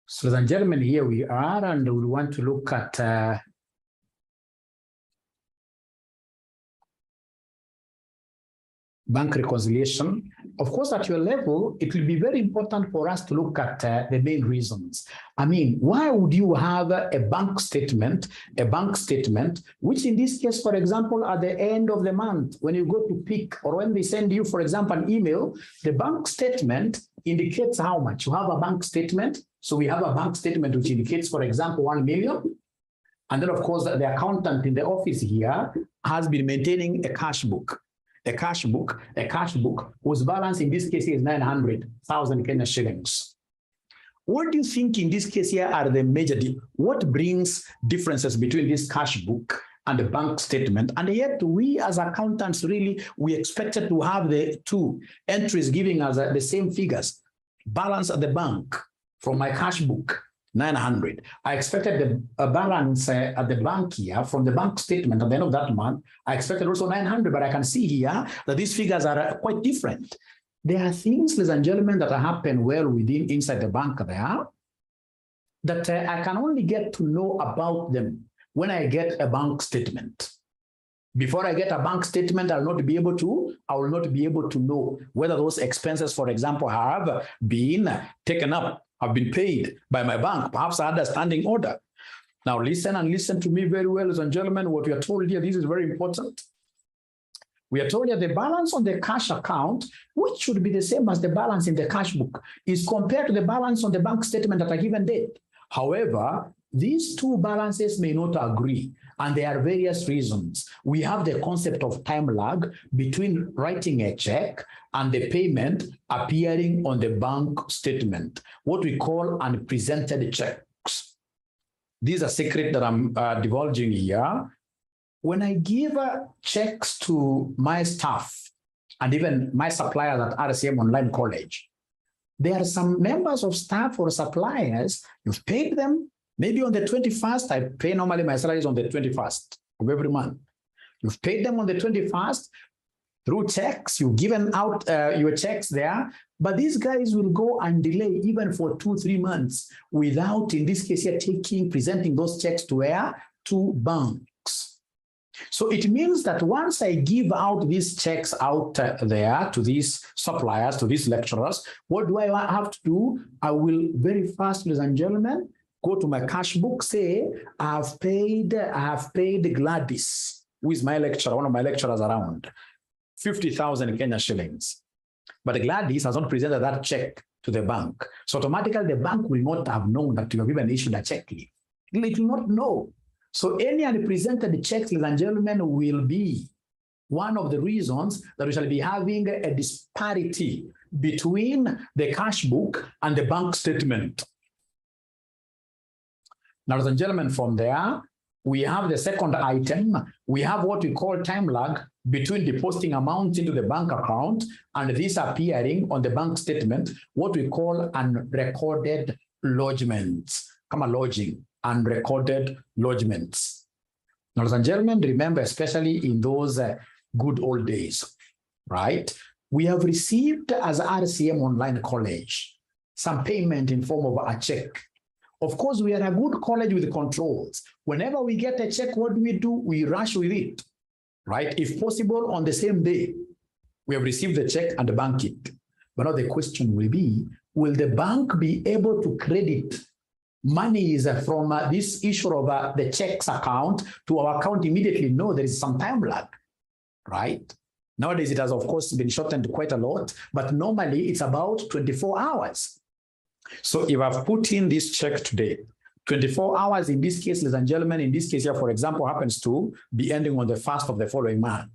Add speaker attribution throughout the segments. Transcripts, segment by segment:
Speaker 1: So, ladies and gentlemen, here we are, and we want to look at bank reconciliation. Of course, at your level, it will be very important for us to look at the main reasons. I mean, why would you have a bank statement, which in this case, for example, at the end of the month, when you go to pick or when they send you, for example, an email, the bank statement indicates how much. You have a bank statement. So we have a bank statement which indicates, for example, 1 million. And then, of course, the accountant in the office here has been maintaining a cash book. A cash book whose balance in this case is 900,000 Kenya shillings. What do you think in this case here are the major, what brings differences between this cash book and the bank statement? And yet we as accountants, really, we expected to have the two entries giving us the same figures. Balance at the bank from my cash book, 900. I expected the balance at the bank here from the bank statement at the end of that month. I expected also 900, but I can see here that these figures are quite different. There are things, ladies and gentlemen, that happen well within inside the bank there that I can only get to know about them when I get a bank statement. Before I get a bank statement, I will not be able to know whether those expenses, for example, have been taken up, have been paid by my bank, perhaps I had a standing order. Now listen and listen to me very well, ladies and gentlemen. What we are told here, this is very important. We are told here the balance on the cash account, which should be the same as the balance in the cash book, is compared to the balance on the bank statement at a given date. However, these two balances may not agree, and there are various reasons. We have the concept of time lag between writing a check and the payment appearing on the bank statement, what we call unpresented checks. These are secrets that I'm divulging here. When I give checks to my staff and even my suppliers at RCM Online College, there are some members of staff or suppliers, you've paid them, maybe on the 21st, I pay normally my salary is on the 21st of every month. You've paid them on the 21st through checks, you've given out your checks there, but these guys will go and delay even for 2-3 months without, in this case here, presenting those checks to where? To banks. So it means that once I give out these checks out there to these suppliers, to these lecturers, what do I have to do? I will very fast, ladies and gentlemen, go to my cash book, say, I have paid Gladys, who is my lecturer, one of my lecturers around, 50,000 Kenya shillings. But Gladys has not presented that check to the bank. So automatically the bank will not have known that you have even issued a check. It will not know. So any unpresented checks, ladies and gentlemen, will be one of the reasons that we shall be having a disparity between the cash book and the bank statement. Now, ladies and gentlemen, from there, we have the second item. We have what we call time lag between depositing amounts into the bank account and this appearing on the bank statement, what we call unrecorded lodgements. Lodging, unrecorded lodgements. Now, ladies and gentlemen, remember, especially in those good old days, right? We have received as RCM Online College some payment in form of a check. Of course, we are a good college with controls. Whenever we get a check, what do? We rush with it, right? If possible, on the same day, we have received the check and bank it. But now the question will be, will the bank be able to credit monies from this issue of the checks account to our account immediately? No, there is some time lag, right? Nowadays, it has, of course, been shortened quite a lot, but normally it's about 24 hours. So if I've put in this check today, 24 hours in this case, ladies and gentlemen, in this case here, for example, happens to be ending on the 1st of the following month.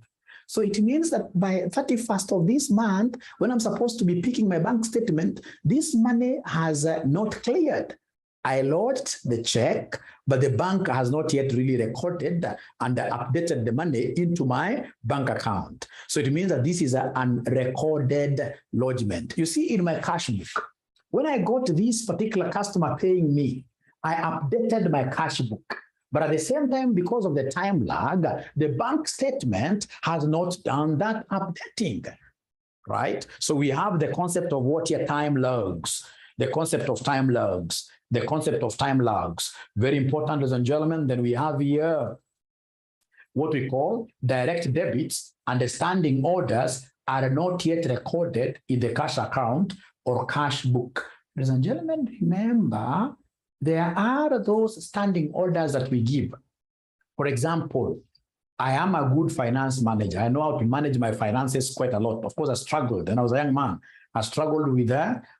Speaker 1: So it means that by 31st of this month, when I'm supposed to be picking my bank statement, this money has not cleared. I lodged the check, but the bank has not yet really recorded and updated the money into my bank account. So it means that this is an unrecorded lodgement. You see, in my cash book, when I got this particular customer paying me, I updated my cash book. But at the same time, because of the time lag, the bank statement has not done that updating, right? So we have the concept of what your time lags, the concept of time lags. the concept of time lags. Very important, ladies and gentlemen. Then we have here what we call direct debits and the standing orders are not yet recorded in the cash account or cash book. Ladies and gentlemen, remember, there are those standing orders that we give. For example, I am a good finance manager. I know how to manage my finances quite a lot. Of course, I struggled. When I was a young man, I struggled with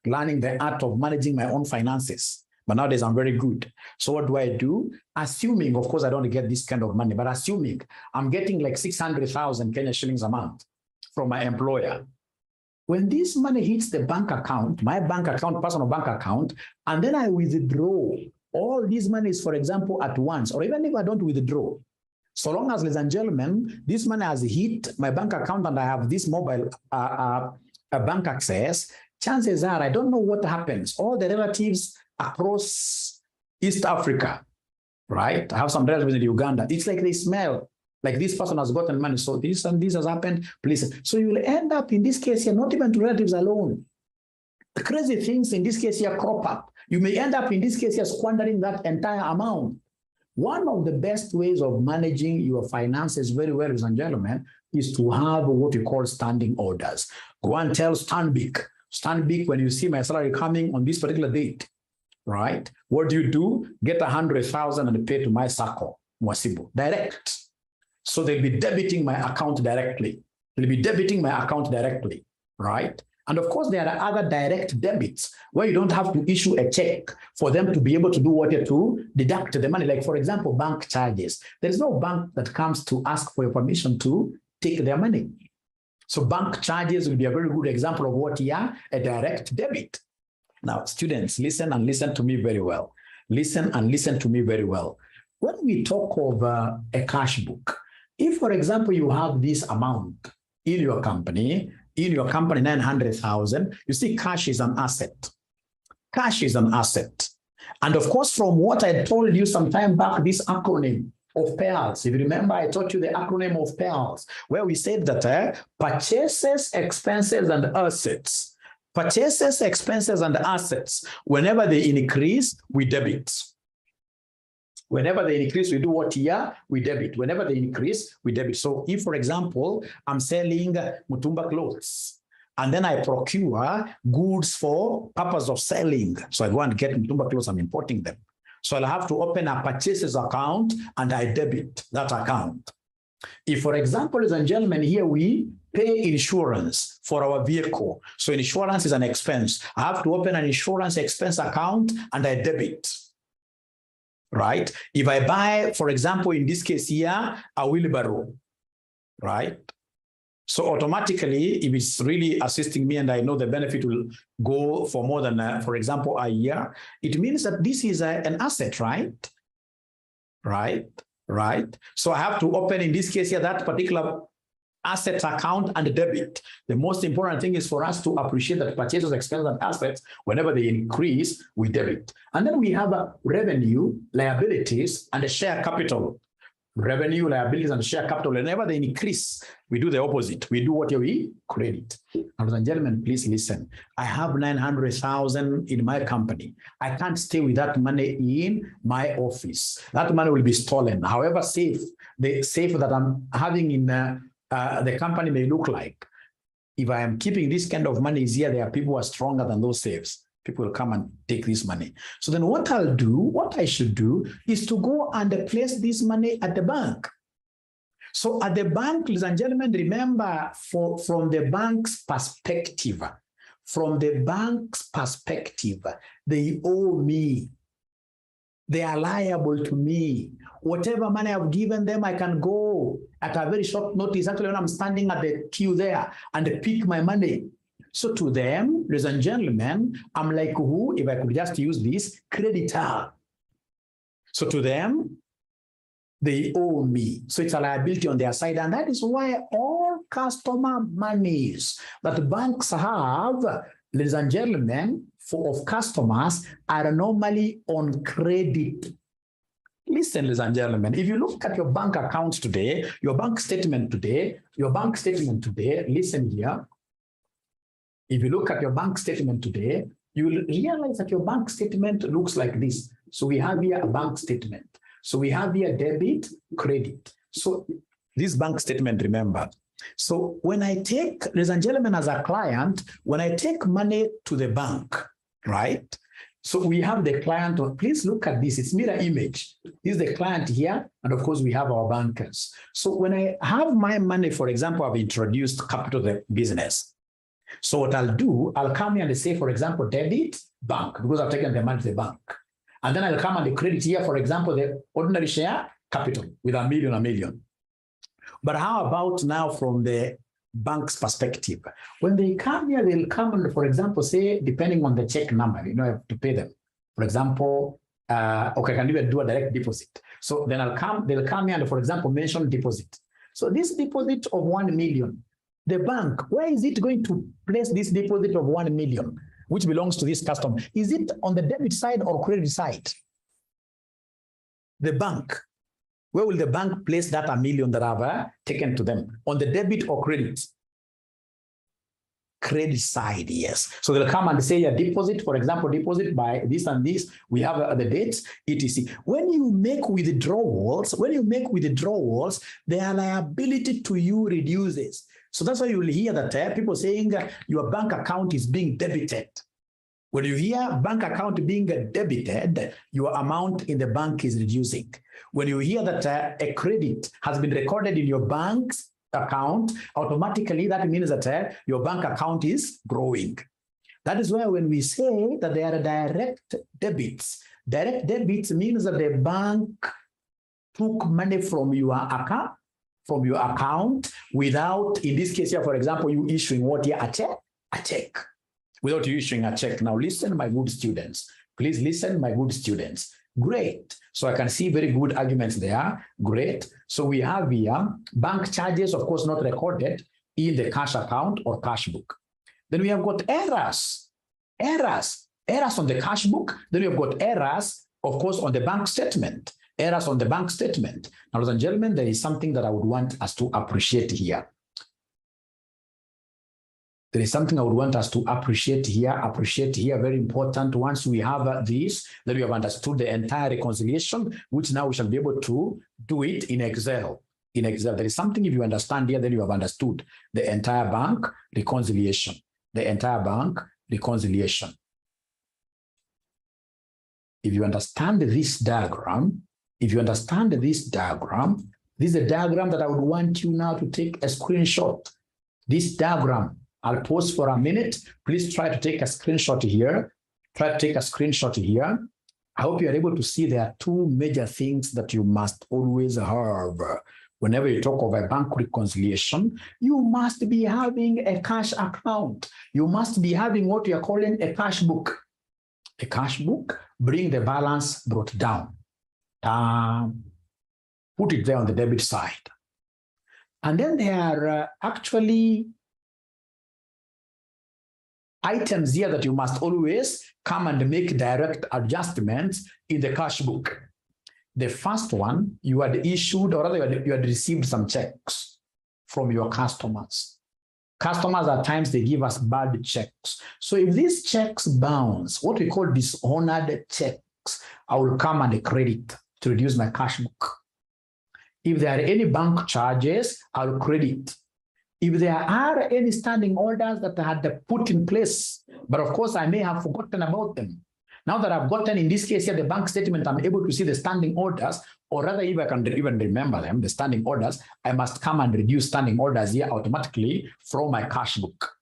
Speaker 1: learning the art of managing my own finances. But nowadays, I'm very good. So what do? Assuming, of course, I don't get this kind of money, but assuming I'm getting like 600,000 Kenya shillings a month from my employer. When this money hits the bank account, my bank account, personal bank account, and then I withdraw all these monies, for example, at once, or even if I don't withdraw, so long as, ladies and gentlemen, this money has hit my bank account and I have this mobile bank access, chances are I don't know what happens. All the relatives across East Africa, right? I have some relatives in Uganda. It's like they smell like this person has gotten money. So this and this has happened, please. So you will end up in this case here, not even to relatives alone. The crazy things in this case here crop up. You may end up in this case here squandering that entire amount. One of the best ways of managing your finances very well, ladies and gentlemen, is to have what you call standing orders. Go and tell Stanbic, when you see my salary coming on this particular date, right? What do? Get 100,000 and pay to my circle, Mwasibu, direct. So they'll be debiting my account directly. Right? And of course, there are other direct debits where you don't have to issue a check for them to be able to do what to deduct the money. Like, for example, bank charges. There is no bank that comes to ask for your permission to take their money. So bank charges will be a very good example of what a direct debit. Now, students, listen and listen to me very well. When we talk of a cash book, if, for example, you have this amount in your company, 900,000, you see cash is an asset. And of course, from what I told you some time back, this acronym of PEARLS, if you remember, I taught you the acronym of PEARLS, where we said that purchases, expenses, and assets. Purchases, expenses, and assets, whenever they increase, we debit. Whenever they increase, we do what here? We debit. Whenever they increase, we debit. So if, for example, I'm selling Mutumba clothes, and then I procure goods for purpose of selling. So I go and get Mutumba clothes, I'm importing them. So I'll have to open a purchases account and I debit that account. If, for example, ladies and gentlemen, here we pay insurance for our vehicle. So insurance is an expense. I have to open an insurance expense account and I debit. Right? If I buy, for example, in this case here, a wheelbarrow, right? So automatically, if it's really assisting me and I know the benefit will go for more than, for example, a year, it means that this is an asset, right? Right? So I have to open, in this case here, that particular asset account and debit. The most important thing is for us to appreciate that purchases, expenses, and assets, whenever they increase, we debit. And then we have revenue, liabilities, and share capital. Revenue, liabilities, and share capital. Whenever they increase, we do the opposite. We do what we credit. Ladies and gentlemen, please listen. I have 900,000 in my company. I can't stay with that money in my office. That money will be stolen. However safe, the safe that I'm having in the company may look like. If I am keeping this kind of money here, there are people who are stronger than those safes. People will come and take this money. So then what I should do is to go and place this money at the bank. So at the bank, ladies and gentlemen, remember, from the bank's perspective, they owe me. They are liable to me. Whatever money I've given them, I can go at a very short notice. Actually, when I'm standing at the queue there and pick my money. So to them, ladies and gentlemen, I'm like who, if I could just use this, creditor. So to them, they owe me. So it's a liability on their side. And that is why all customer monies that banks have, ladies and gentlemen, of customers are normally on credit. Listen, ladies and gentlemen, if you look at your bank account today, your bank statement today, listen here. If you look at your bank statement today, you will realize that your bank statement looks like this. So we have here a bank statement. So we have here debit, credit. So this bank statement, remember. So when I take, ladies and gentlemen, as a client, when I take money to the bank, right? So we have the client, please look at this, it's mirror image. This is the client here, and of course we have our bankers. So when I have my money, for example, I've introduced capital to the business. So what I'll do, I'll come here and say, for example, debit, bank, because I've taken the money to the bank. And then I'll come and credit here, for example, the ordinary share capital with a million. But how about now from the bank's perspective? When they come here, they'll come and, for example, say, depending on the check number, you know, I have to pay them. For example, okay, I can even do a direct deposit. So then they'll come here and, for example, mention deposit. So this deposit of 1 million, the bank, where is it going to place this deposit of 1 million, which belongs to this customer? Is it on the debit side or credit side? The bank. Where will the bank place that 1 million that I've taken to them? On the debit or credit? Credit side, yes. So they'll come and say a deposit, for example, deposit by this and this. We have the dates, etc. When you make withdrawals, their liability to you reduces. So that's why you will hear that people saying your bank account is being debited. When you hear bank account being debited, your amount in the bank is reducing. When you hear that a credit has been recorded in your bank's account, automatically that means that your bank account is growing. That is why when we say that they are direct debits means that the bank took money from your account without, in this case here, for example, you issuing what here, a check. Without you issuing a check. Now listen, my good students. Please listen, my good students. Great. So I can see very good arguments there. Great. So we have here bank charges, of course, not recorded in the cash account or cash book. Then we have got errors on the cash book. Then we have got errors, of course, on the bank statement. Errors on the bank statement. Now, ladies and gentlemen, there is something that I would want us to appreciate here. There is something I would want us to appreciate here, very important. Once we have this, then we have understood the entire reconciliation, which now we shall be able to do it in Excel. There is something, if you understand here, then you have understood the entire bank reconciliation. If you understand this diagram, this is a diagram that I would want you now to take a screenshot. This diagram, I'll pause for a minute. Please try to take a screenshot here. I hope you are able to see there are two major things that you must always have. Whenever you talk of a bank reconciliation, you must be having a cash account. You must be having what you are calling a cash book. A cash book, bring the balance brought down. Put it there on the debit side. And then there are actually items here that you must always come and make direct adjustments in the cash book. The first one, you had issued, or rather you had received some checks from your customers. Customers at times, they give us bad checks. So if these checks bounce, what we call dishonored checks, I will come and credit to reduce my cash book. If there are any bank charges, I'll credit. If there are any standing orders that I had put in place, but of course I may have forgotten about them. Now that I've gotten, in this case here, the bank statement, I'm able to see the standing orders, or rather if I can even remember them, the standing orders, I must come and reduce standing orders here automatically from my cash book.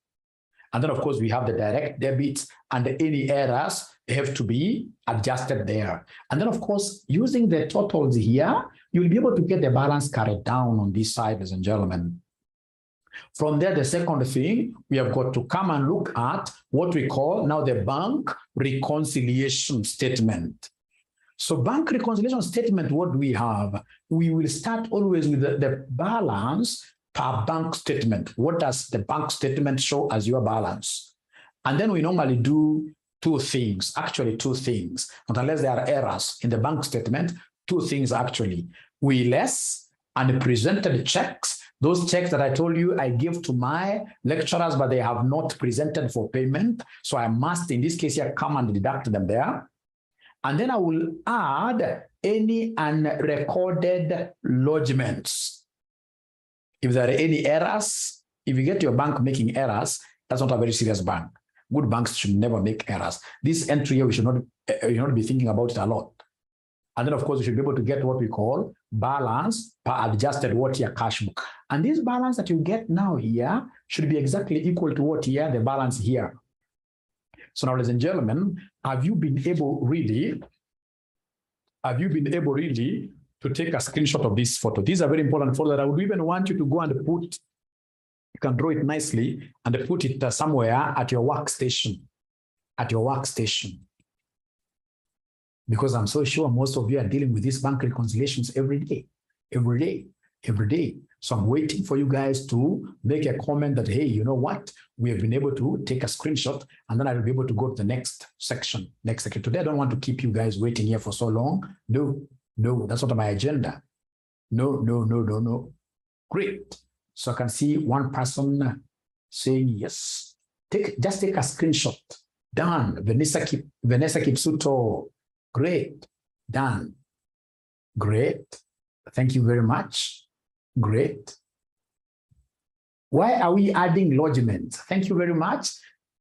Speaker 1: And then of course we have the direct debits, and any errors, they have to be adjusted there. And then of course, using the totals here, you'll be able to get the balance carried down on this side, ladies and gentlemen. From there, the second thing, we have got to come and look at what we call now the bank reconciliation statement. So bank reconciliation statement, what do we have? We will start always with the balance per bank statement. What does the bank statement show as your balance? And then we normally do two things, not unless there are errors in the bank statement, two things actually. We less and presented checks Those checks that I told you I give to my lecturers, but they have not presented for payment. So I must, in this case here, come and deduct them there. And then I will add any unrecorded lodgements. If there are any errors, if you get your bank making errors, that's not a very serious bank. Good banks should never make errors. This entry here, we should not be thinking about it a lot. And then, of course, we should be able to get what we call balance per adjusted what here cash book. And this balance that you get now here should be exactly equal to what here, the balance here. So now, ladies and gentlemen, have you been able really to take a screenshot of this photo? These are very important photos that I would even want you to go and put, you can draw it nicely and put it somewhere at your workstation, Because I'm so sure most of you are dealing with these bank reconciliations every day. So I'm waiting for you guys to make a comment that, hey, you know what? We have been able to take a screenshot, and then I will be able to go to the next section. Today, I don't want to keep you guys waiting here for so long. No, that's not my agenda. No. Great. So I can see one person saying yes. Just take a screenshot. Done. Vanessa Kipsuto. Great. Done. Great. Thank you very much. Great. Why are we adding lodgements? Thank you very much.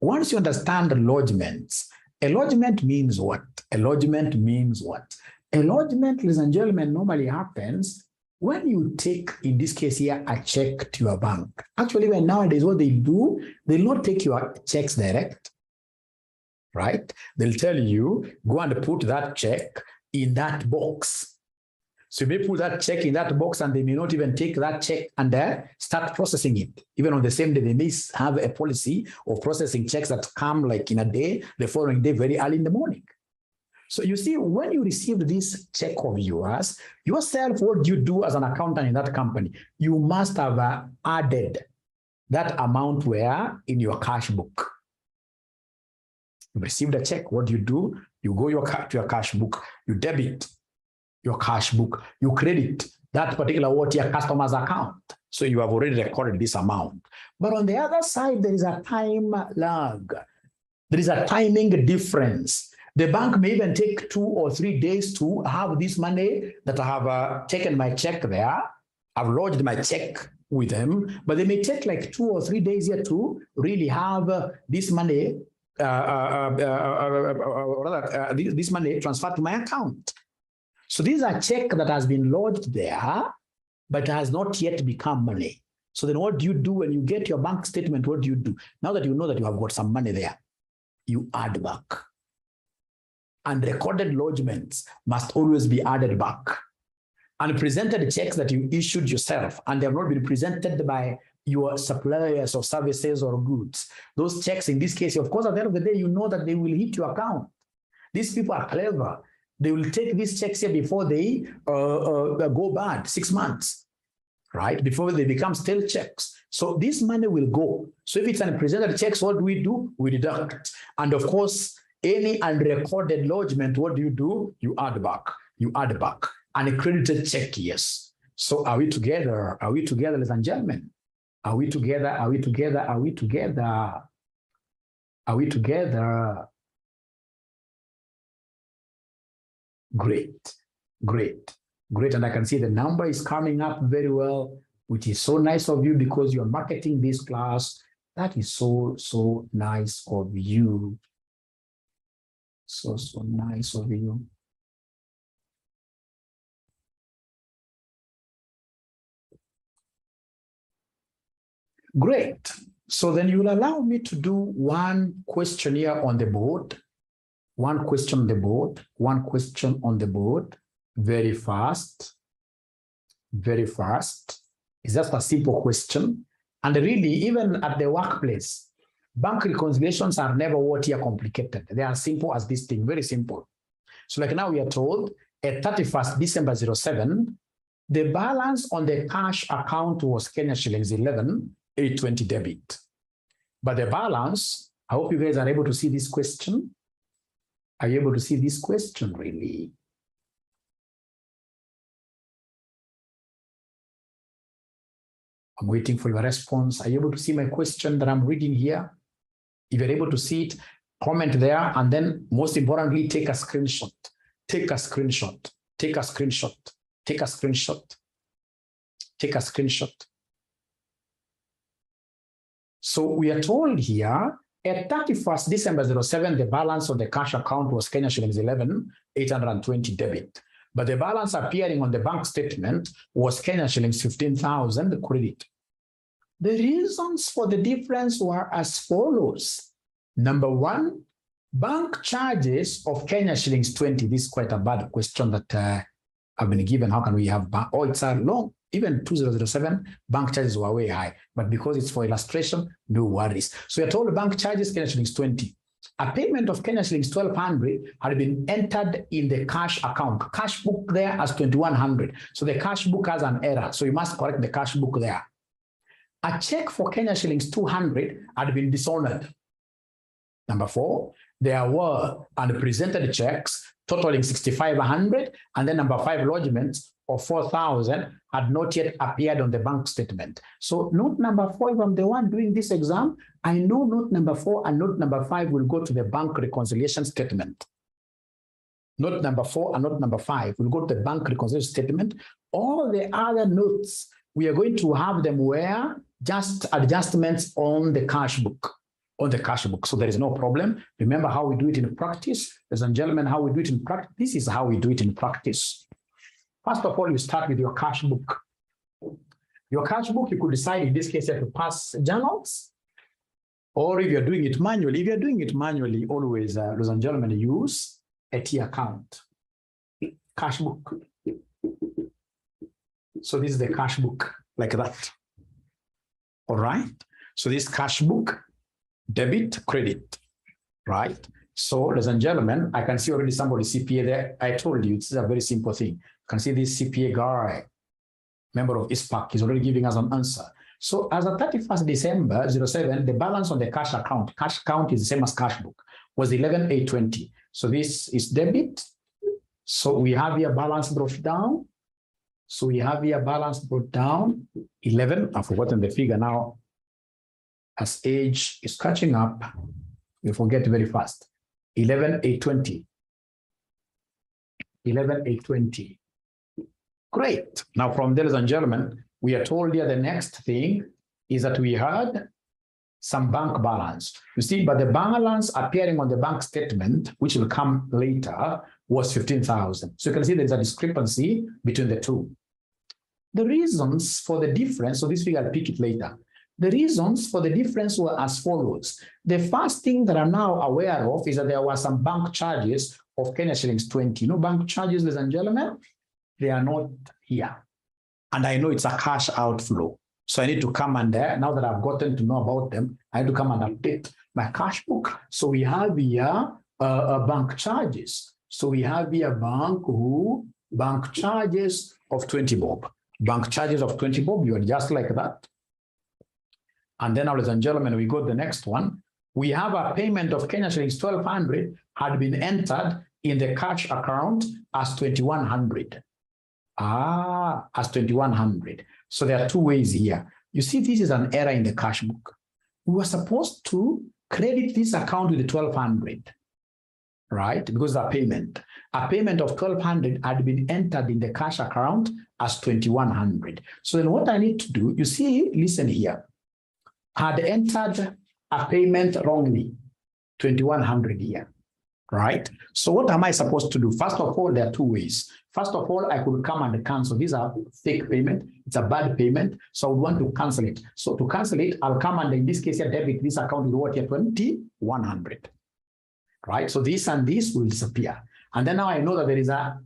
Speaker 1: Once you understand the lodgements, a lodgement means what? A lodgement, ladies and gentlemen, normally happens when you take, in this case here, a check to your bank. Actually, when nowadays what they do, they'll not take your checks direct, right? They'll tell you, go and put that check in that box. So you may put that check in that box and they may not even take that check and start processing it. Even on the same day, they may have a policy of processing checks that come like in a day, the following day, very early in the morning. So you see, when you received this check of yours, yourself, what do you do as an accountant in that company? You must have added that amount where in your cash book. You received a check, what do? You go to your cash book, you debit your cash book, you credit that particular what your customer's account. So you have already recorded this amount. But on the other side, there is a time lag. There is a timing difference. The bank may even take 2 or 3 days to have this money that I have taken my check there. I've lodged my check with them, but they may take like 2 or 3 days here to really have this money, this money transferred to my account. So these are check that has been lodged there, but has not yet become money. So then what do you do when you get your bank statement? What do you do? Now that you know that you have got some money there, you add back. And recorded lodgements must always be added back. And presented checks that you issued yourself and they have not been presented by your suppliers of services or goods. Those checks, in this case, of course, at the end of the day, you know that they will hit your account. These people are clever. They will take these checks here before they go bad, 6 months, right? Before they become stale checks. So this money will go. So if it's unpresented checks, what do? We deduct. And of course, any unrecorded lodgement, what do? You add back. And a credited check, yes. So are we together? Are we together, ladies and gentlemen? Are we together? Great. And I can see the number is coming up very well, which is so nice of you because you're marketing this class. That is so nice of you. So nice of you. Great. So then you will allow me to do one question here on the board. One question on the board. Very fast. It's just a simple question. And really, even at the workplace, bank reconciliations are never what here complicated. They are simple as this thing, very simple. So like now we are told at 31st December 07, the balance on the cash account was Kenya shillings 11,820 debit. But the balance, I hope you guys are able to see this question. Are you able to see this question really? I'm waiting for your response. Are you able to see my question that I'm reading here? If you're able to see it, comment there, and then most importantly, take a screenshot. Take a screenshot. Take a screenshot. Take a screenshot. Take a screenshot. So we are told here, at 31st December 07, the balance of the cash account was Kenya shillings 11,820 debit. But the balance appearing on the bank statement was Kenya shillings 15,000 credit. The reasons for the difference were as follows. Number one, bank charges of Kenya shillings 20. This is quite a bad question that I've been given. How can we have bank? Oh, it's a long, even 2007, bank charges were way high. But because it's for illustration, no worries. So you're told bank charges Kenya shillings 20. A payment of Kenya shillings 1,200 had been entered in the cash account. Cash book there as 2,100. So the cash book has an error. So you must correct the cash book there. A check for Kenya shillings 200 had been dishonored. Number four, there were unpresented checks totaling 6,500, and then number five, lodgements of 4,000 had not yet appeared on the bank statement. So note number four, if I'm the one doing this exam, I know note number four and note number five will go to the bank reconciliation statement. Note number four and note number five will go to the bank reconciliation statement. All the other notes, we are going to have them where just adjustments on the cash book. On the cash book. So there is no problem. Remember how we do it in practice. Ladies and gentlemen, how we do it in practice. This is how we do it in practice. First of all, you start with your cash book. Your cash book, you could decide in this case to pass journals, or if you're doing it manually. If you're doing it manually, always, ladies and gentlemen, use a T account. Cash book. So this is the cash book, like that. All right. So this cash book, debit, credit, right? So, ladies and gentlemen, I can see already somebody's CPA there. I told you, it's a very simple thing. You can see this CPA guy, member of ISPAC, is already giving us an answer. So, as of 31st December 07, the balance on the cash account is the same as cash book, was 11,820. So, this is debit. So, we have here balance brought down. So, we have here balance brought down 11. I've forgotten the figure now. As age is catching up, we forget very fast. 11,820. 11,820. Great. Now, from there, ladies and gentlemen, we are told here the next thing is that we had some bank balance. You see, but the balance appearing on the bank statement, which will come later, was 15,000. So you can see there's a discrepancy between the two. The reasons for the difference, so this figure, I'll pick it later. The reasons for the difference were as follows. The first thing that I'm now aware of is that there were some bank charges of Kenya shillings 20. You know, bank charges, ladies and gentlemen, they are not here. And I know it's a cash outflow. So I need to come and now that I've gotten to know about them, I need to come and update my cash book. So we have here bank charges. So we have here bank charges of 20 bob. Bank charges of 20 bob, you are just like that. And then, ladies and gentlemen, we got the next one. We have a payment of Kenya shillings 1,200 had been entered in the cash account as 2,100. As 2,100. So there are two ways here. You see, this is an error in the cash book. We were supposed to credit this account with the 1,200, right? Because a payment of 1,200 had been entered in the cash account as 2,100. So then what I need to do, you see, listen here. Had entered a payment wrongly, 2,100 here, right? So what am I supposed to do? First of all, there are two ways. First of all, I could come and cancel. These are fake payment. It's a bad payment. So I would want to cancel it. So to cancel it, I'll come and in this case, here, debit this account with what here, 2,100, right? So this and this will disappear. And then now I know that there is a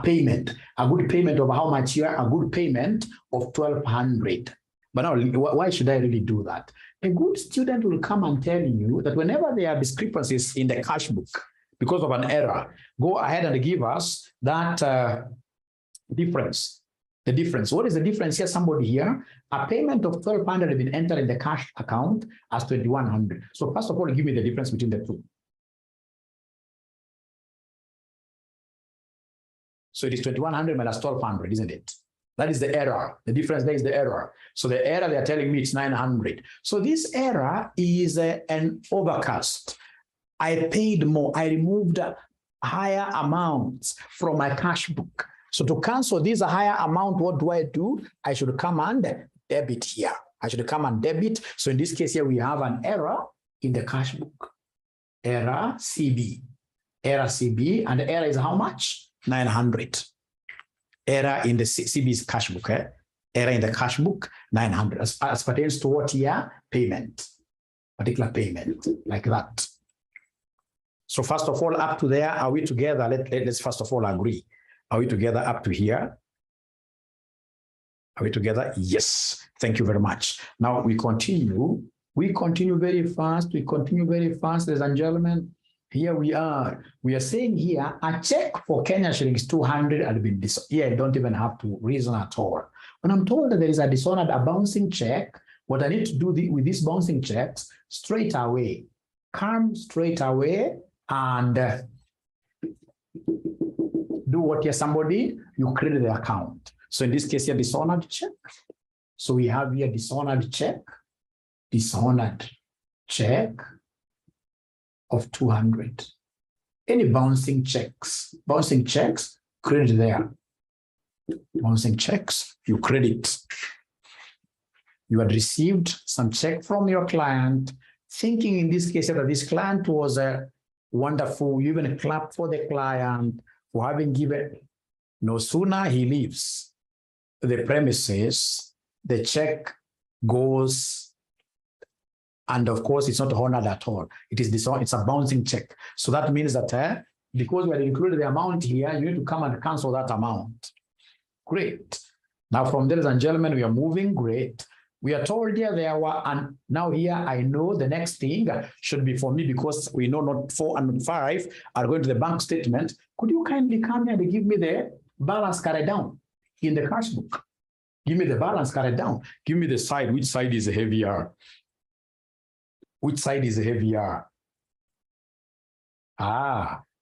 Speaker 1: payment, a good payment of how much here, a good payment of 1,200. But now, why should I really do that? A good student will come and tell you that whenever there are discrepancies in the cash book because of an error, go ahead and give us that difference. The difference. What is the difference here? Somebody here, a payment of 1,200 has been entered in the cash account as 2,100. So first of all, give me the difference between the two. So it is 2,100 minus 1,200, isn't it? That is the error. The difference there is the error. So the error, they're telling me it's 900. So this error is an overcast. I paid more. I removed higher amounts from my cash book. So to cancel this higher amount, what do? I should come and debit here. I should come and debit. So in this case here, we have an error in the cash book. Error CB. Error CB. And the error is how much? 900. Error in the CB's cash book. Error in the cash book, 900. As pertains to what here? Payment. Particular payment, like that. So first of all, up to there, are we together? Let's first of all agree. Are we together up to here? Are we together? Yes. Thank you very much. Now we continue. We continue very fast. We continue very fast, ladies and gentlemen. Here we are. We are saying here, a check for Kenya shillings 200 had been dishonored. Here, I don't even have to reason at all. When I'm told that there is a dishonored, a bouncing check, what I need to do with these bouncing checks, straight away, come straight away and do what here, somebody, you credit the account. So in this case here, dishonored check. So we have here dishonored check of 200. Any bouncing checks, credit there. Bouncing checks, you credit. You had received some check from your client, thinking in this case that this client was wonderful. You even clap for the client for having given. No sooner he leaves the premises, the check goes, and of course, it's not honored at all. It's a bouncing check. So that means that because we had included the amount here, you need to come and cancel that amount. Great. Now, from there, ladies and gentlemen, we are moving. Great. We are told here there were, and now here I know the next thing should be for me because we know not 4 and 5 are going to the bank statement. Could you kindly come here and give me the balance carried down in the cash book? Give me the balance carried down. Give me the side. Which side is heavier? Which side is heavier?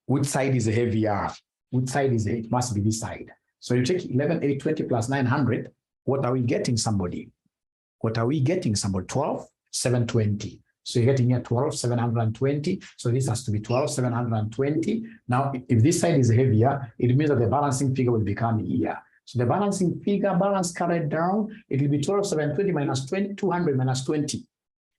Speaker 1: Which side is heavier? Which side is it? Must be this side. So you take 11,820 plus 900. What are we getting, somebody? What are we getting, somebody? 12,720. So you're getting here 12,720. So this has to be 12,720. Now, if this side is heavier, it means that the balancing figure will become here. So the balancing figure, balance carried down, it will be 12,720 minus 20, 200 minus 20.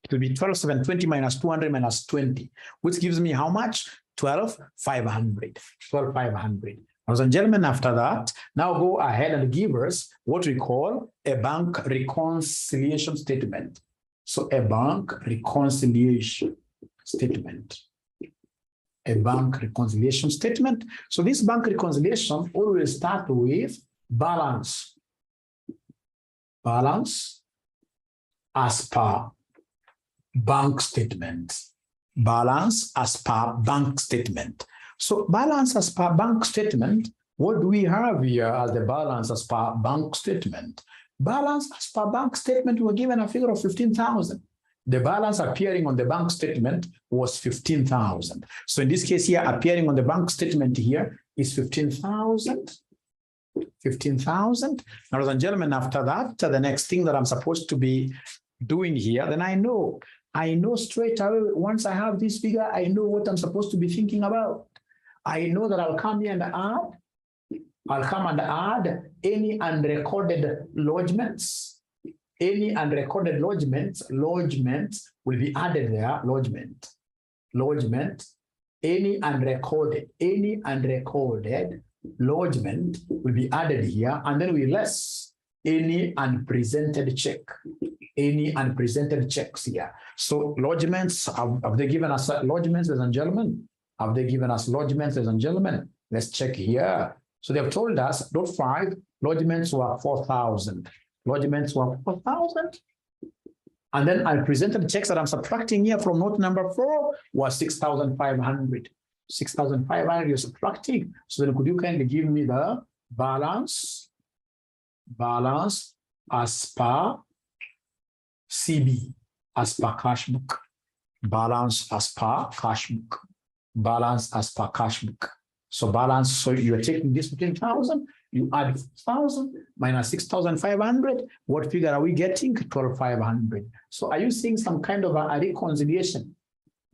Speaker 1: It will be 12,720 minus 200 minus 20, which gives me how much? 12,500. 12,500. Ladies and gentlemen, after that, now go ahead and give us what we call a bank reconciliation statement. So a bank reconciliation statement. A bank reconciliation statement. So this bank reconciliation always start with balance. Balance as per bank statement. Balance as per bank statement. So balance as per bank statement, what do we have here as the balance as per bank statement? Balance as per bank statement, we were given a figure of 15,000. The balance appearing on the bank statement was 15,000. So in this case here, appearing on the bank statement here is 15,000. 15,000. Now, ladies and gentlemen, after that, the next thing that I'm supposed to be doing here, then I know straight away, once I have this figure, I know what I'm supposed to be thinking about. I know that I'll come here and add any unrecorded lodgements. Any unrecorded lodgements will be added there. Lodgement, any unrecorded lodgement will be added here, and then we less any unpresented check. Any unpresented checks here. So lodgements, have they given us lodgements, ladies and gentlemen? Have they given us lodgements, ladies and gentlemen? Let's check here. So they've told us, note 5, lodgements were 4,000. Lodgements were 4,000. And then unpresented checks that I'm subtracting here from note number 4 was 6,500. 6,500 you're subtracting. So then could you kindly give me the balance as per CB, as per cash book. Balance as per cash book. Balance as per cash book. So balance, so you're taking this 15,000, you add 1,000 minus 6,500. What figure are we getting? 12,500. So are you seeing some kind of a reconciliation?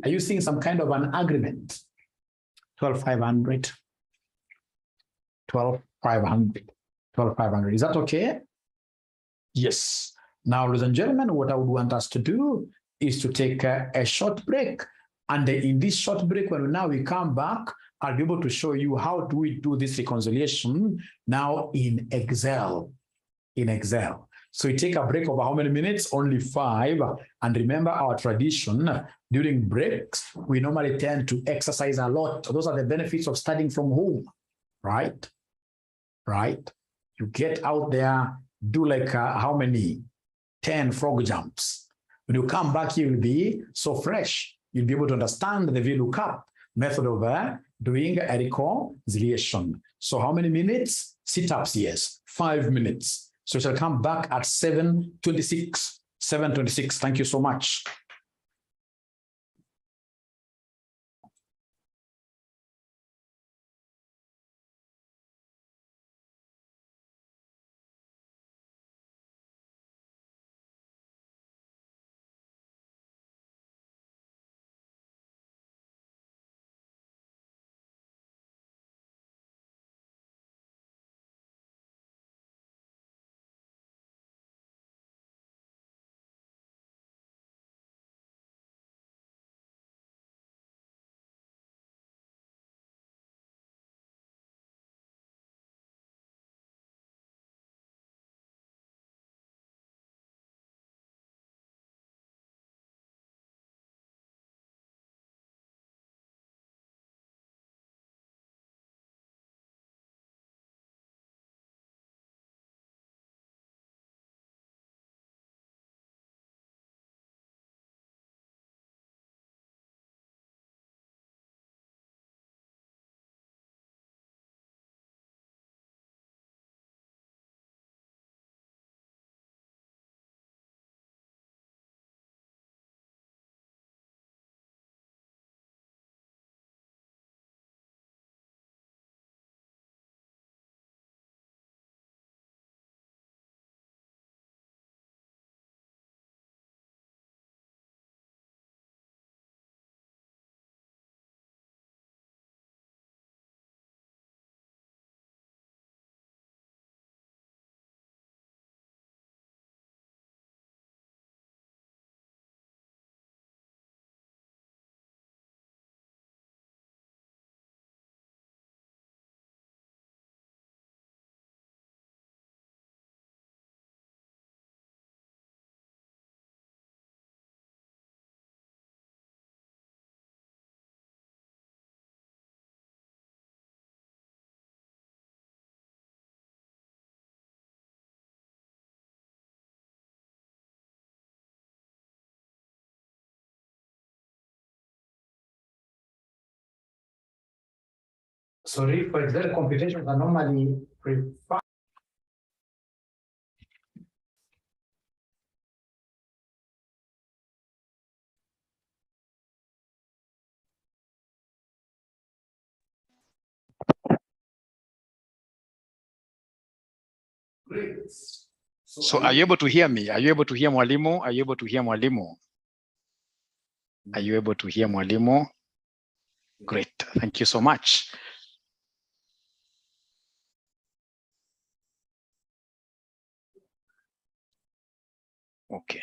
Speaker 1: Are you seeing some kind of an agreement? 12,500. 12,500. 12,500. Is that okay? Yes. Now, ladies and gentlemen, what I would want us to do is to take a short break. And in this short break, when we come back, I'll be able to show you how do we do this reconciliation now in Excel. In Excel. So we take a break of how many minutes? Only 5. And remember our tradition, during breaks, we normally tend to exercise a lot. Those are the benefits of studying from home, right? Right? You get out there, do like how many? 10 frog jumps. When you come back, you'll be so fresh. You'll be able to understand the VLOOKUP method of doing a reconciliation. So how many minutes? Sit-ups, yes, 5 minutes. So we shall come back at 7:26. 7:26. Thank you so much. Sorry, for Excel computations are normally preferred. Great.
Speaker 2: So are you able to hear me? Are you able to hear Mwalimu? Are you able to hear Mwalimu? Are you able to hear Mwalimu? Great. Thank you so much. Okay.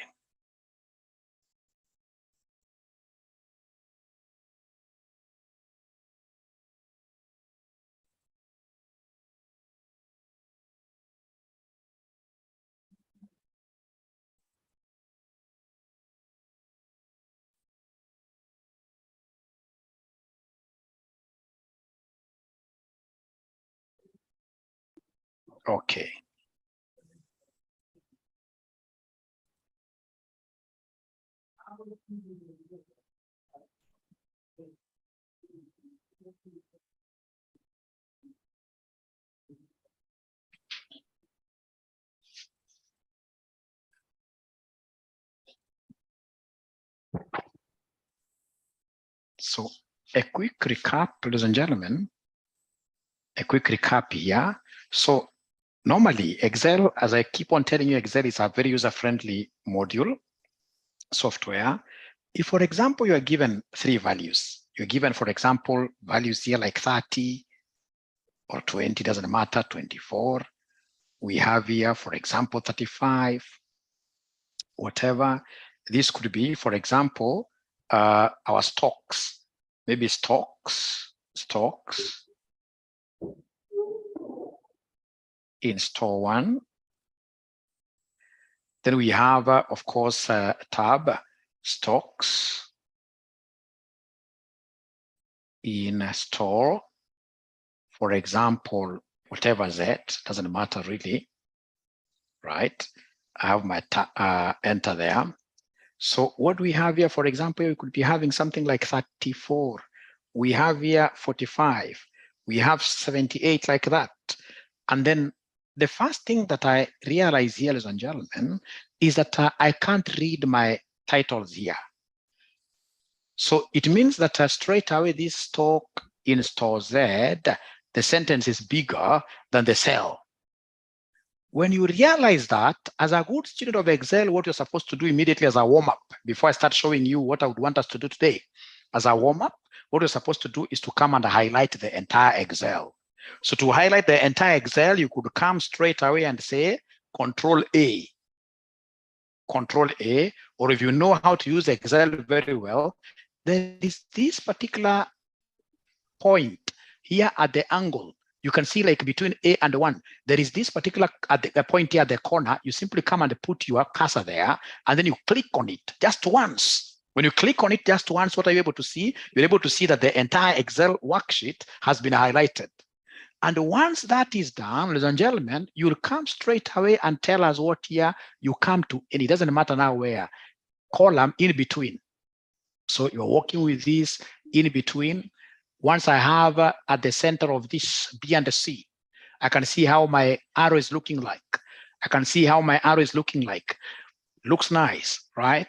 Speaker 2: Okay. So a quick recap, ladies and gentlemen. a quick recap here. So normally Excel, as I keep on telling you, Excel is a very user-friendly module software. If, for example, you are given 3 values, you're given, for example, values here like 30 or 20, doesn't matter, 24. We have here, for example, 35, whatever. This could be, for example, our stocks, maybe stocks in store 1. Then we have, of course, tab stocks in store, for example, whatever Z, doesn't matter really, right? I have my enter there. So what we have here, for example, we could be having something like 34. We have here 45. We have 78 like that. And then the first thing that I realize here, ladies and gentlemen, is that I can't read my titles here. So it means that straight away this stock in store Z, the sentence is bigger than the cell. When you realize that, as a good student of Excel, what you're supposed to do immediately as a warm-up, before I start showing you what I would want us to do today, as a warm-up, what you're supposed to do is to come and highlight the entire Excel. So to highlight the entire Excel, you could come straight away and say, Control A, or if you know how to use Excel very well, there is this particular point here at the angle. You can see like between A and 1, there is this particular at the point here at the corner. You simply come and put your cursor there, and then you click on it just once. When you click on it just once, what are you able to see? You're able to see that the entire Excel worksheet has been highlighted. And once that is done, ladies and gentlemen, you'll come straight away and tell us what here you come to, and it doesn't matter now where, column in between. So you're working with this in between. Once I have at the center of this B and C, I can see how my arrow is looking like. I can see how my arrow is looking like. Looks nice, right?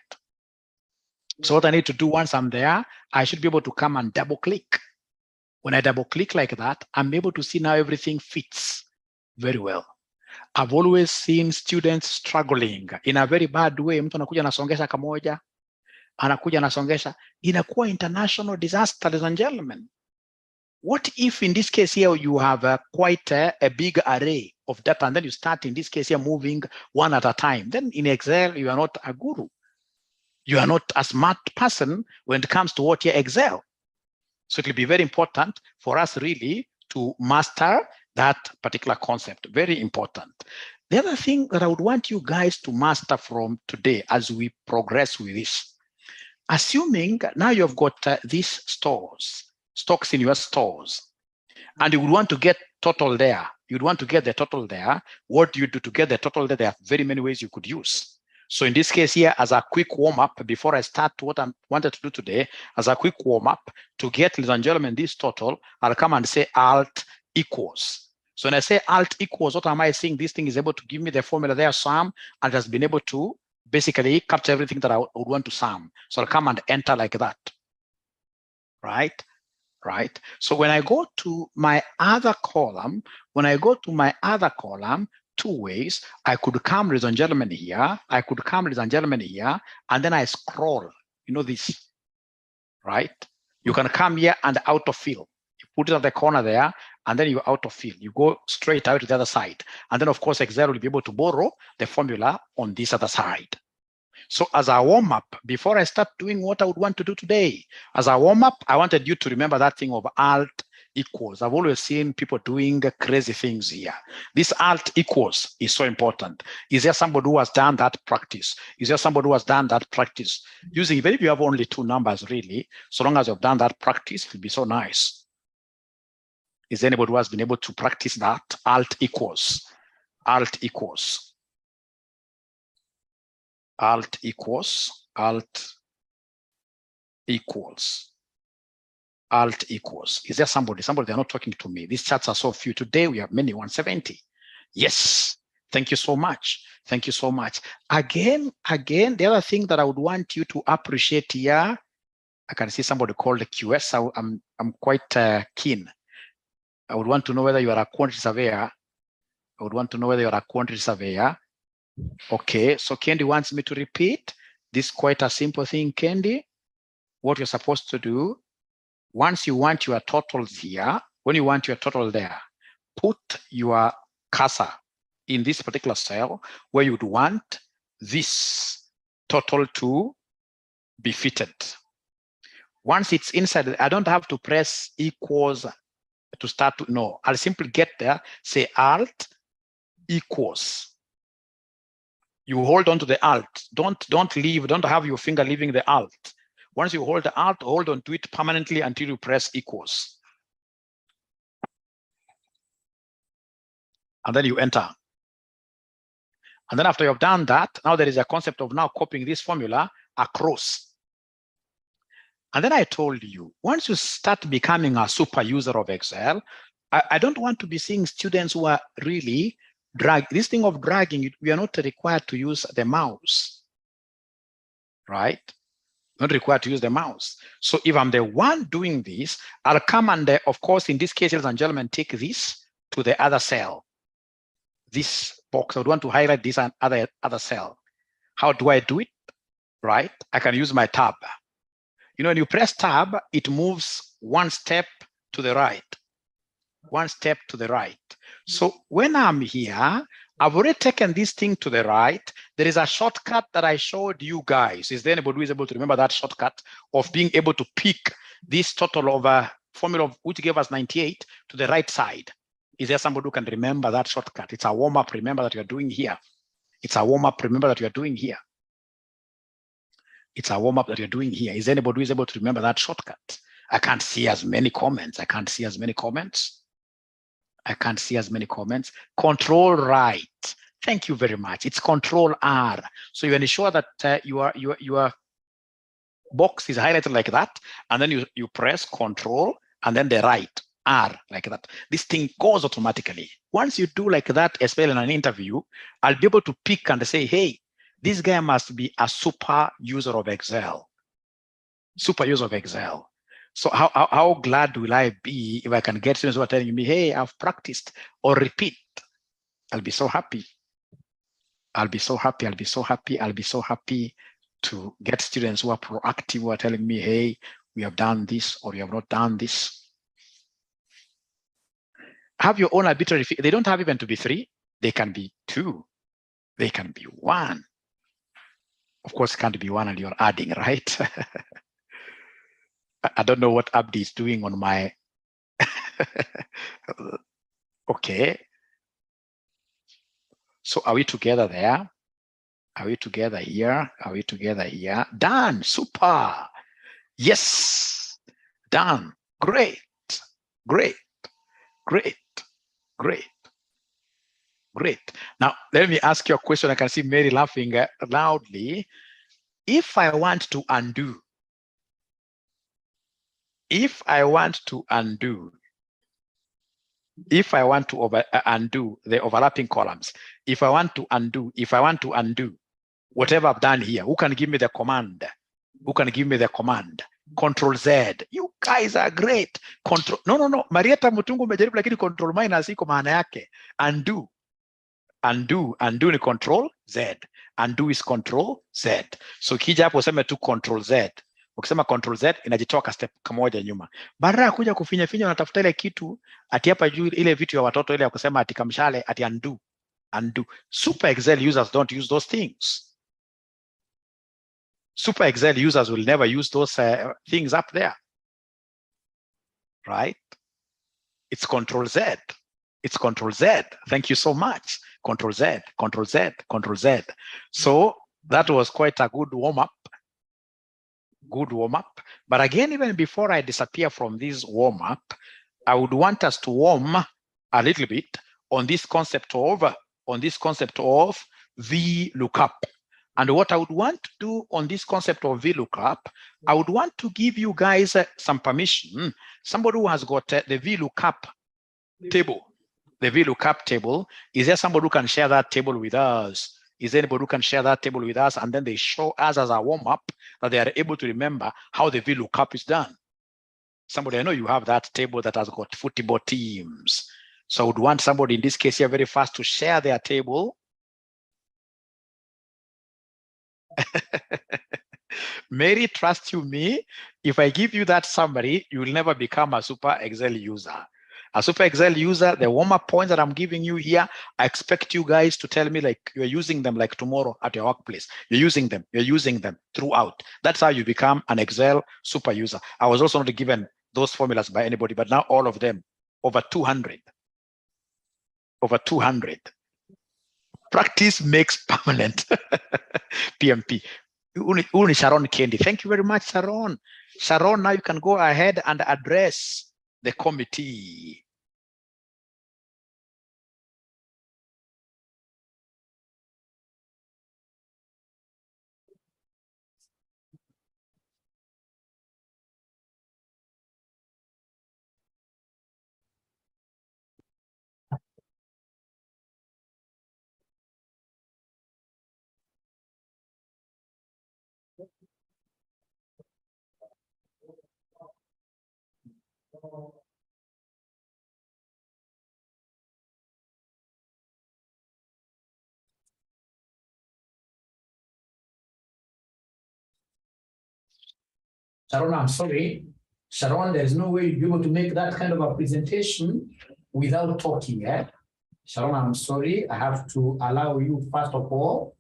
Speaker 2: So what I need to do once I'm there, I should be able to come and double click. When I double click like that, I'm able to see now everything fits very well. I've always seen students struggling in a very bad way. Mtu anakuja anasongesha kamoja, anakuja anasongesha, inakuwa international disaster, ladies and gentlemen. What if in this case here you have quite a big array of data, and then you start in this case here moving one at a time? Then in Excel, you are not a guru. You are not a smart person when it comes to what here Excel. So it will be very important for us really to master that particular concept. Very important. The other thing that I would want you guys to master from today as we progress with this, assuming now you've got these stocks in your stores, and you would want to get total there. You'd want to get the total there. What do you do to get the total there? There are very many ways you could use. So in this case here, as a quick warm-up, before I start what I wanted to do today, as a quick warm-up, to get, ladies and gentlemen, this total, I'll come and say Alt equals. So when I say Alt equals, what am I saying? This thing is able to give me the formula there, sum, and has been able to basically capture everything that I would want to sum. So I'll come and enter like that, right? So when I go to my other column, two ways, I could come, ladies and gentlemen, here. And then I scroll, you know this, right? You can come here and autofill. You put it at the corner there, and then you autofill. You go straight out to the other side. And then, of course, Excel will be able to borrow the formula on this other side. So as a warm-up, before I start doing what I would want to do today, as a warm-up, I wanted you to remember that thing of Alt equals. I've always seen people doing crazy things here. This Alt equals is so important. Is there somebody who has done that practice? Using, even if you have only 2 numbers, really, so long as you've done that practice, it will be so nice. Is there anybody who has been able to practice that? Alt equals. Alt equals. Is there somebody? They're not talking to me. These chats are so few. Today we have many, 170. Yes. Thank you so much. Again, the other thing that I would want you to appreciate here, I can see somebody called QS. I'm quite keen. I would want to know whether you are a quantity surveyor. I would want to know whether you're a quantity surveyor. Okay, so Candy wants me to repeat. This is quite a simple thing, Candy. What you're supposed to do, once you want your totals here, when you want your total there, put your cursor in this particular cell where you'd want this total to be fitted. Once it's inside, I don't have to press equals to start to, no, I'll simply get there, say Alt equals. You hold on to the Alt. Don't leave, don't have your finger leaving the Alt. Once you hold the Alt, hold on to it permanently until you press equals. And then you enter. And then after you've done that, now there is a concept of now copying this formula across. And then I told you, once you start becoming a super user of Excel, I don't want to be seeing students who are really this thing of dragging, we are not required to use the mouse, right? Not required to use the mouse. So if I'm the one doing this, I'll come and, of course, in this case, ladies and gentlemen, take this to the other cell. This box, I would want to highlight this and other cell. How do I do it? Right? I can use my tab. You know, when you press tab, it moves one step to the right. One step to the right. So when I'm here, I've already taken this thing to the right. There is a shortcut that I showed you guys. Is there anybody who is able to remember that shortcut of being able to pick this total of a formula which gave us 98 to the right side? Is there somebody who can remember that shortcut? It's a warm-up, remember that you're doing here. It's a warm-up, remember that you're doing here. It's a warm-up that you're doing here. Is there anybody who is able to remember that shortcut? I can't see as many comments. I can't see as many comments. I can't see as many comments. Control right. Thank you very much. It's Control R. So you ensure that your box is highlighted like that, and then you press Control and then the right R like that. This thing goes automatically. Once you do like that, especially in an interview, I'll be able to pick and say, hey, this guy must be a super user of Excel. Super user of Excel. So how glad will I be if I can get students who are telling me, hey, I've practiced, or repeat. I'll be so happy. I'll be so happy. I'll be so happy. I'll be so happy to get students who are proactive, who are telling me, hey, we have done this or we have not done this. Have your own arbitrary. They don't have even to be 3. They can be 2. They can be 1. Of course, it can't be 1 and you're adding, right? I don't know what Abdi is doing on my. Okay. So are we together there? Are we together here? Are we together here? Done. Super. Yes. Done. Great. Great. Great. Great. Great. Now, let me ask you a question. I can see Mary laughing loudly. If I want to undo, if I want to undo the overlapping columns, if I want to undo whatever I've done here, who can give me the command? Who can give me the command? Control Z. You guys are great. Control. No. Marieta Mutungu umejaribu lakini control minus iko maana yake. Undo. Undo ni control Z. Undo is control Z. So kija hapo useme tu control Z. Ukisema control Z inajitoka step kamoja nyuma. Badala ya kuja kufinya unatafuta ile kitu ati hapa juu, ile vitu ya watoto ile ya kusema ati kamshale ati undo. Super Excel users don't use those things. Super Excel users will never use those things up there. Right? It's Control Z. It's Control Z. Thank you so much. Control Z, Control Z, Control Z. So that was quite a good warm-up. Good warm-up. But again, even before I disappear from this warm-up, I would want us to warm a little bit on this concept of VLOOKUP. And what I would want to do on this concept of VLOOKUP, I would want to give you guys some permission. Somebody who has got the VLOOKUP table. The VLOOKUP table. Is there somebody who can share that table with us? Is there anybody who can share that table with us? And then they show us as a warm-up that they are able to remember how the VLOOKUP is done. Somebody, I know you have that table that has got football teams. So I would want somebody in this case here very fast to share their table. Mary, trust you me, if I give you that summary, you will never become a super Excel user. A super Excel user, the warm-up points that I'm giving you here, I expect you guys to tell me like you're using them like tomorrow at your workplace. You're using them throughout. That's how you become an Excel super user. I was also not given those formulas by anybody, but now all of them, over 200. Over 200. Practice makes permanent. PMP. Uni Sharon Kendi. Thank you very much, Sharon. Sharon, now you can go ahead and address the committee.
Speaker 1: Sharon, I'm sorry. Sharon, there's no way you'll be able to make that kind of a presentation without talking, eh? Sharon, I'm sorry. I have to allow you, first of all,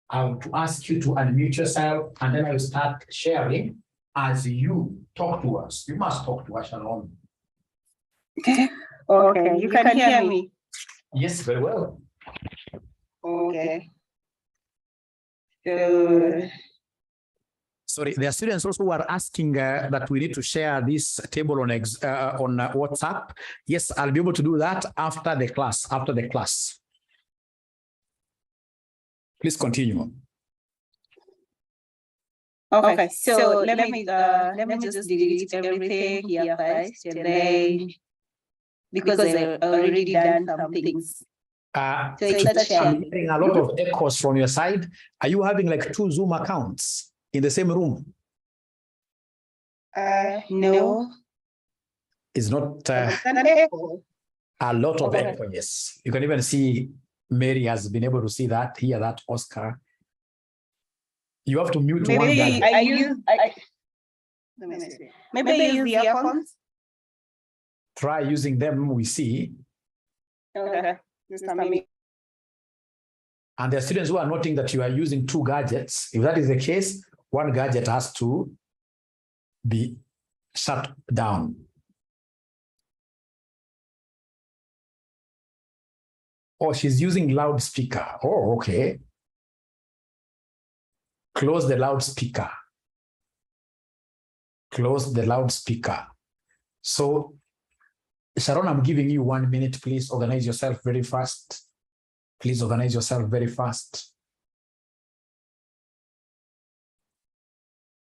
Speaker 1: I have to ask you to unmute yourself, and then I will start sharing as you talk to us. You must talk to us, Sharon.
Speaker 3: Okay, you can hear me?
Speaker 1: Yes, very well.
Speaker 3: Okay.
Speaker 1: Sorry, there are students also who are asking that we need to share this table on WhatsApp. Yes, I'll be able to do that after the class. Please continue.
Speaker 3: Okay, so let me just delete everything here first, and then because I've already done some things.
Speaker 1: I'm getting a lot of echoes from your side. Are you having like 2 Zoom accounts in the same room?
Speaker 3: No.
Speaker 1: It's not a lot of echo, yes. You can even see Mary has been able to see that, hear that, Oscar. You have to mute one guy.
Speaker 3: Maybe I use the earphones.
Speaker 1: Try using them, we see.
Speaker 3: Okay.
Speaker 1: And there are students who are noting that you are using 2 gadgets. If that is the case, one gadget has to be shut down. Oh, she's using loudspeaker. Oh, okay. Close the loudspeaker. Close the loudspeaker. So, Sharon, I'm giving you 1 minute. Please organize yourself very fast. Please organize yourself very fast.